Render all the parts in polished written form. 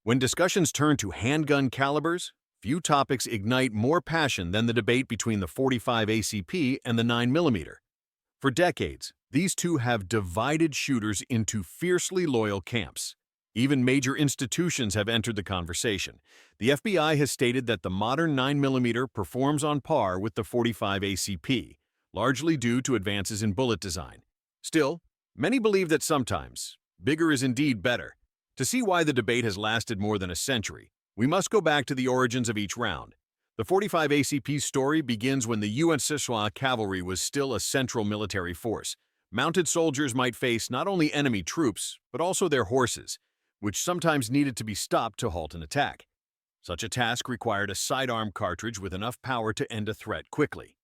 When discussions turn to handgun calibers, few topics ignite more passion than the debate between the 45 ACP and the 9mm. For decades, these two have divided shooters into fiercely loyal camps. Even major institutions have entered the conversation. The FBI has stated that the modern 9mm performs on par with the 45 ACP, largely due to advances in bullet design. Still, many believe that sometimes, bigger is indeed better. To see why the debate has lasted more than a century, we must go back to the origins of each round. The 45 ACP's story begins when the USSR cavalry was still a central military force. Mounted soldiers might face not only enemy troops, but also their horses, which sometimes needed to be stopped to halt an attack. Such a task required a sidearm cartridge with enough power to end a threat quickly.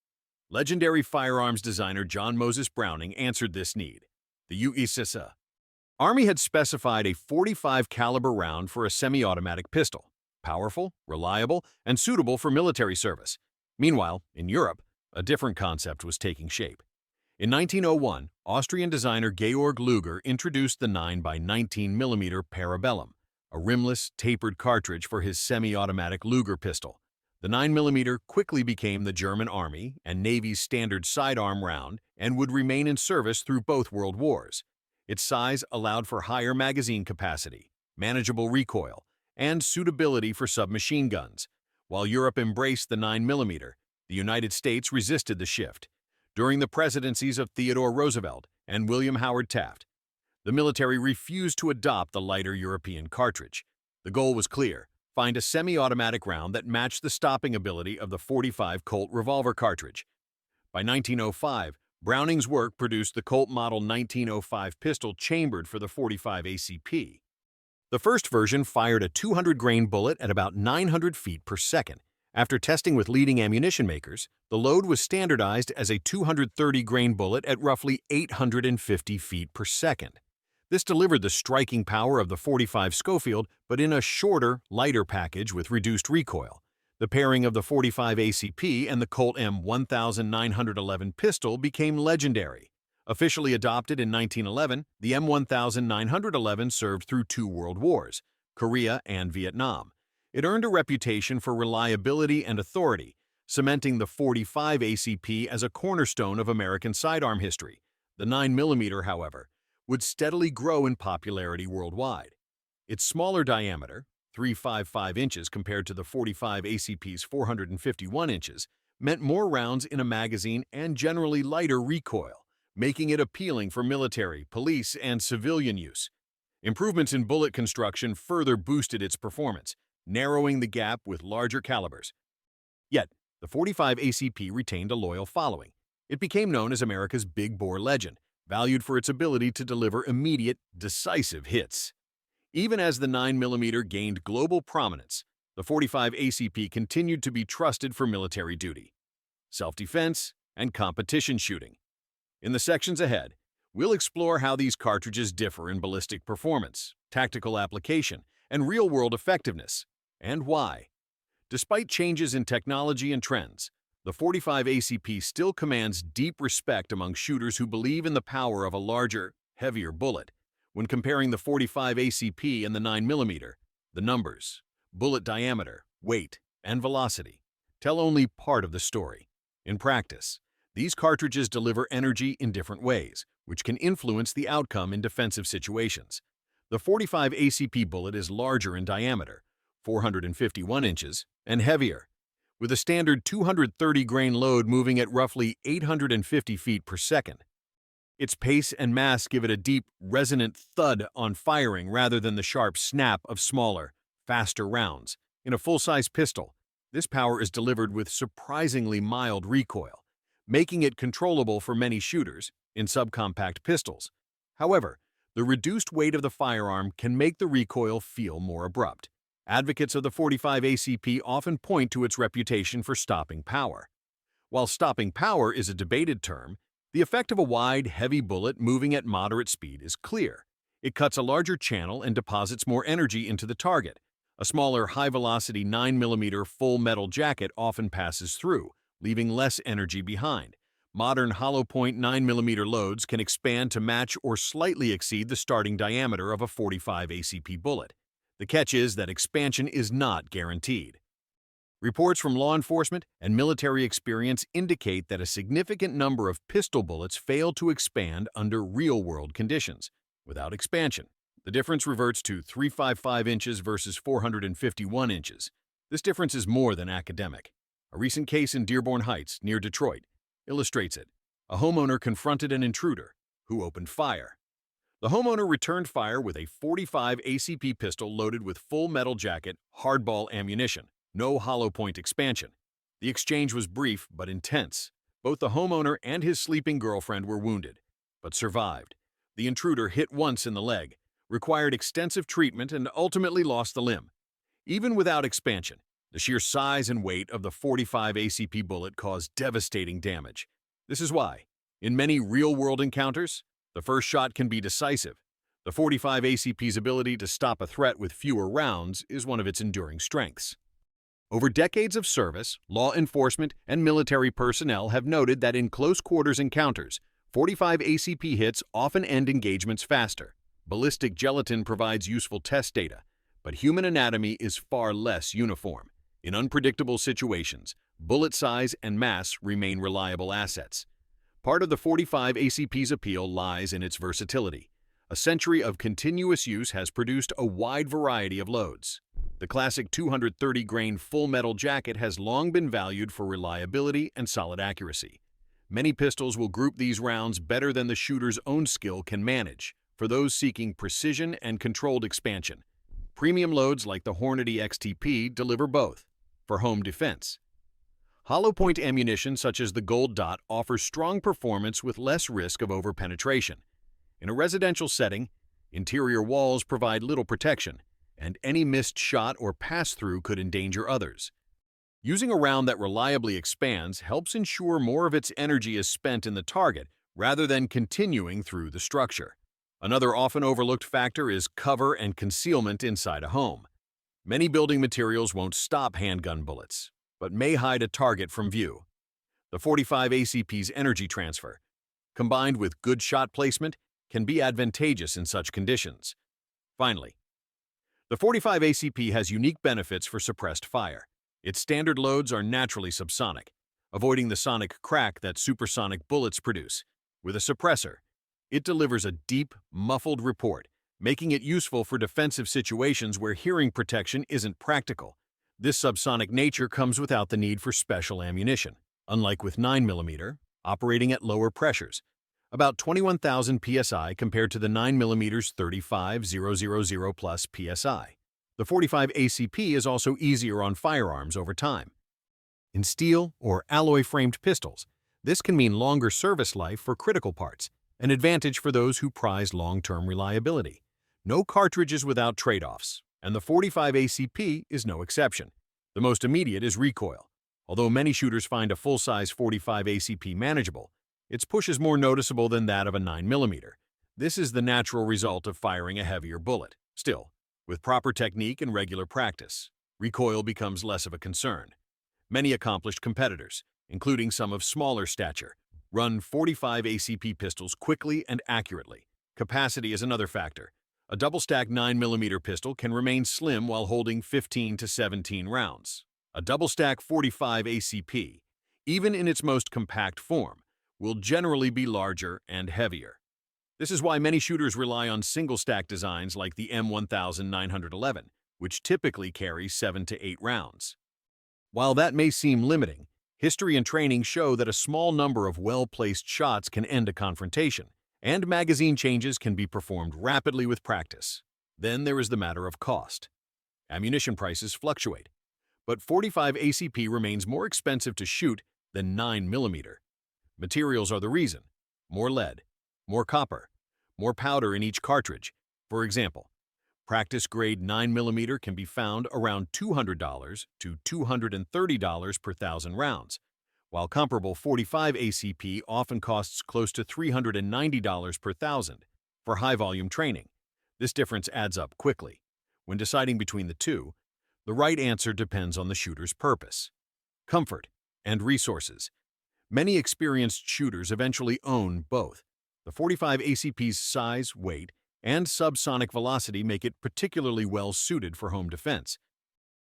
Legendary firearms designer John Moses Browning answered this need. The USSR Army had specified a 45 caliber round for a semi-automatic pistol, powerful, reliable, and suitable for military service. Meanwhile, in Europe, a different concept was taking shape. In 1901, Austrian designer Georg Luger introduced the 9x19mm Parabellum, a rimless, tapered cartridge for his semi-automatic Luger pistol. The 9mm quickly became the German Army and Navy's standard sidearm round and would remain in service through both World Wars. Its size allowed for higher magazine capacity, manageable recoil, and suitability for submachine guns. While Europe embraced the 9mm, the United States resisted the shift. During the presidencies of Theodore Roosevelt and William Howard Taft, the military refused to adopt the lighter European cartridge. The goal was clear: find a semi-automatic round that matched the stopping ability of the .45 Colt revolver cartridge. By 1905, Browning's work produced the Colt Model 1905 pistol chambered for the 45 ACP. The first version fired a 200-grain bullet at about 900 feet per second. After testing with leading ammunition makers, the load was standardized as a 230-grain bullet at roughly 850 feet per second. This delivered the striking power of the .45 Schofield, but in a shorter, lighter package with reduced recoil. The pairing of the 45 ACP and the Colt M1911 pistol became legendary. Officially adopted in 1911, the M1911 served through two world wars, Korea and Vietnam. It earned a reputation for reliability and authority, cementing the 45 ACP as a cornerstone of American sidearm history. The 9mm, however, would steadily grow in popularity worldwide. Its smaller diameter, 355 inches compared to the 45 ACP's 451 inches, meant more rounds in a magazine and generally lighter recoil, making it appealing for military, police, and civilian use. Improvements in bullet construction further boosted its performance, narrowing the gap with larger calibers. Yet, the 45 ACP retained a loyal following. It became known as America's big bore legend, valued for its ability to deliver immediate, decisive hits. Even as the 9mm gained global prominence, the 45 ACP continued to be trusted for military duty, self-defense, and competition shooting. In the sections ahead, we'll explore how these cartridges differ in ballistic performance, tactical application, and real-world effectiveness, and why. Despite changes in technology and trends, the 45 ACP still commands deep respect among shooters who believe in the power of a larger, heavier bullet. When comparing the 45 ACP and the 9mm, the numbers, bullet diameter, weight, and velocity tell only part of the story. In practice, these cartridges deliver energy in different ways, which can influence the outcome in defensive situations. The 45 ACP bullet is larger in diameter, 451 inches, and heavier, with a standard 230-grain load moving at roughly 850 feet per second. Its pace and mass give it a deep, resonant thud on firing rather than the sharp snap of smaller, faster rounds. In a full-size pistol, this power is delivered with surprisingly mild recoil, making it controllable for many shooters in subcompact pistols. However, the reduced weight of the firearm can make the recoil feel more abrupt. Advocates of the 45 ACP often point to its reputation for stopping power. While stopping power is a debated term, the effect of a wide, heavy bullet moving at moderate speed is clear. It cuts a larger channel and deposits more energy into the target. A smaller, high-velocity 9mm full metal jacket often passes through, leaving less energy behind. Modern hollow-point 9mm loads can expand to match or slightly exceed the starting diameter of a 45 ACP bullet. The catch is that expansion is not guaranteed. Reports from law enforcement and military experience indicate that a significant number of pistol bullets fail to expand under real-world conditions. Without expansion, the difference reverts to 355 inches versus 451 inches. This difference is more than academic. A recent case in Dearborn Heights, near Detroit, illustrates it. A homeowner confronted an intruder, who opened fire. The homeowner returned fire with a .45 ACP pistol loaded with full metal jacket, hardball ammunition. No hollow point expansion. The exchange was brief but intense. Both the homeowner and his sleeping girlfriend were wounded, but survived. The intruder hit once in the leg, required extensive treatment, and ultimately lost the limb. Even without expansion, the sheer size and weight of the .45 ACP bullet caused devastating damage. This is why, in many real-world encounters, the first shot can be decisive. The .45 ACP's ability to stop a threat with fewer rounds is one of its enduring strengths. Over decades of service, law enforcement and military personnel have noted that in close-quarters encounters, .45 ACP hits often end engagements faster. Ballistic gelatin provides useful test data, but human anatomy is far less uniform. In unpredictable situations, bullet size and mass remain reliable assets. Part of the .45 ACP's appeal lies in its versatility. A century of continuous use has produced a wide variety of loads. The classic 230-grain full metal jacket has long been valued for reliability and solid accuracy. Many pistols will group these rounds better than the shooter's own skill can manage, for those seeking precision and controlled expansion. Premium loads like the Hornady XTP deliver both, for home defense. Hollow point ammunition such as the Gold Dot offers strong performance with less risk of overpenetration. In a residential setting, interior walls provide little protection, and any missed shot or pass-through could endanger others. Using a round that reliably expands helps ensure more of its energy is spent in the target rather than continuing through the structure. Another often overlooked factor is cover and concealment inside a home. Many building materials won't stop handgun bullets, but may hide a target from view. The .45 ACP's energy transfer, combined with good shot placement, can be advantageous in such conditions. Finally, the .45 ACP has unique benefits for suppressed fire. Its standard loads are naturally subsonic, avoiding the sonic crack that supersonic bullets produce. With a suppressor, it delivers a deep, muffled report, making it useful for defensive situations where hearing protection isn't practical. This subsonic nature comes without the need for special ammunition, unlike with 9mm, operating at lower pressures, about 21,000 psi compared to the 9mm 35,000 plus psi. The .45 ACP is also easier on firearms over time. In steel or alloy-framed pistols, this can mean longer service life for critical parts, an advantage for those who prize long-term reliability. No cartridge is without trade-offs, and the .45 ACP is no exception. The most immediate is recoil. Although many shooters find a full-size .45 ACP manageable, its push is more noticeable than that of a 9mm. This is the natural result of firing a heavier bullet. Still, with proper technique and regular practice, recoil becomes less of a concern. Many accomplished competitors, including some of smaller stature, run .45 ACP pistols quickly and accurately. Capacity is another factor. A double-stack 9mm pistol can remain slim while holding 15 to 17 rounds. A double-stack .45 ACP, even in its most compact form, will generally be larger and heavier. This is why many shooters rely on single-stack designs like the M1911, which typically carry 7 to 8 rounds. While that may seem limiting, history and training show that a small number of well-placed shots can end a confrontation, and magazine changes can be performed rapidly with practice. Then there is the matter of cost. Ammunition prices fluctuate, but .45 ACP remains more expensive to shoot than 9mm. Materials are the reason. More lead, more copper, more powder in each cartridge. For example, practice-grade 9mm can be found around $200 to $230 per thousand rounds, while comparable .45 ACP often costs close to $390 per thousand. For high-volume training, this difference adds up quickly. When deciding between the two, the right answer depends on the shooter's purpose, comfort, and resources. Many experienced shooters eventually own both. The .45 ACP's size, weight, and subsonic velocity make it particularly well suited for home defense.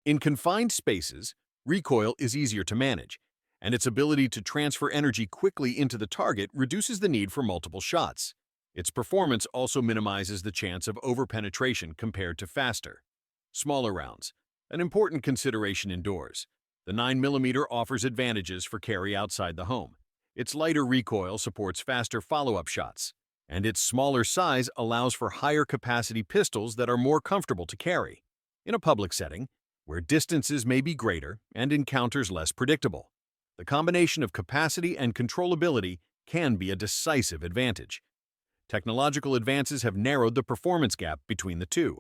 In confined spaces, recoil is easier to manage, and its ability to transfer energy quickly into the target reduces the need for multiple shots. Its performance also minimizes the chance of overpenetration compared to faster, smaller rounds, an important consideration indoors. The 9mm offers advantages for carry outside the home. Its lighter recoil supports faster follow-up shots, and its smaller size allows for higher capacity pistols that are more comfortable to carry in a public setting, where distances may be greater and encounters less predictable. The combination of capacity and controllability can be a decisive advantage. Technological advances have narrowed the performance gap between the two.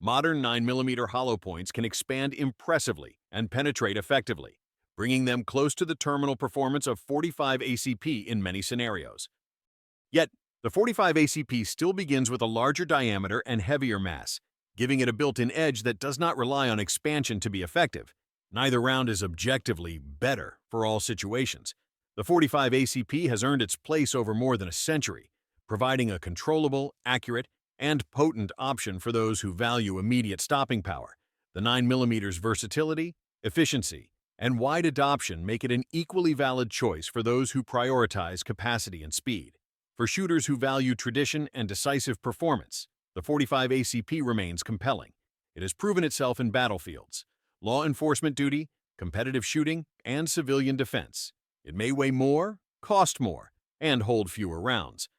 Modern 9mm hollow points can expand impressively and penetrate effectively, bringing them close to the terminal performance of .45 ACP in many scenarios. Yet, the .45 ACP still begins with a larger diameter and heavier mass, giving it a built-in edge that does not rely on expansion to be effective. Neither round is objectively better for all situations. The .45 ACP has earned its place over more than a century, providing a controllable, accurate, and potent option for those who value immediate stopping power. The 9mm's versatility, efficiency, and wide adoption make it an equally valid choice for those who prioritize capacity and speed. For shooters who value tradition and decisive performance, the .45 ACP remains compelling. It has proven itself in battlefields, law enforcement duty, competitive shooting, and civilian defense. It may weigh more, cost more, and hold fewer rounds.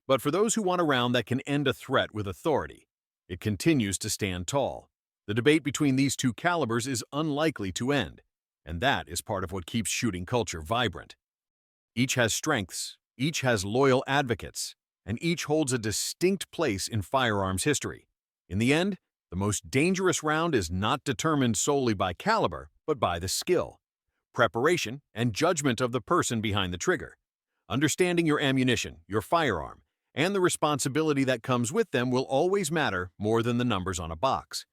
But for those who want a round that can end a threat with authority, it continues to stand tall. The debate between these two calibers is unlikely to end, and that is part of what keeps shooting culture vibrant. Each has strengths, each has loyal advocates, and each holds a distinct place in firearms history. In the end, the most dangerous round is not determined solely by caliber, but by the skill, preparation, and judgment of the person behind the trigger. Understanding your ammunition, your firearm, and the responsibility that comes with them will always matter more than the numbers on a box.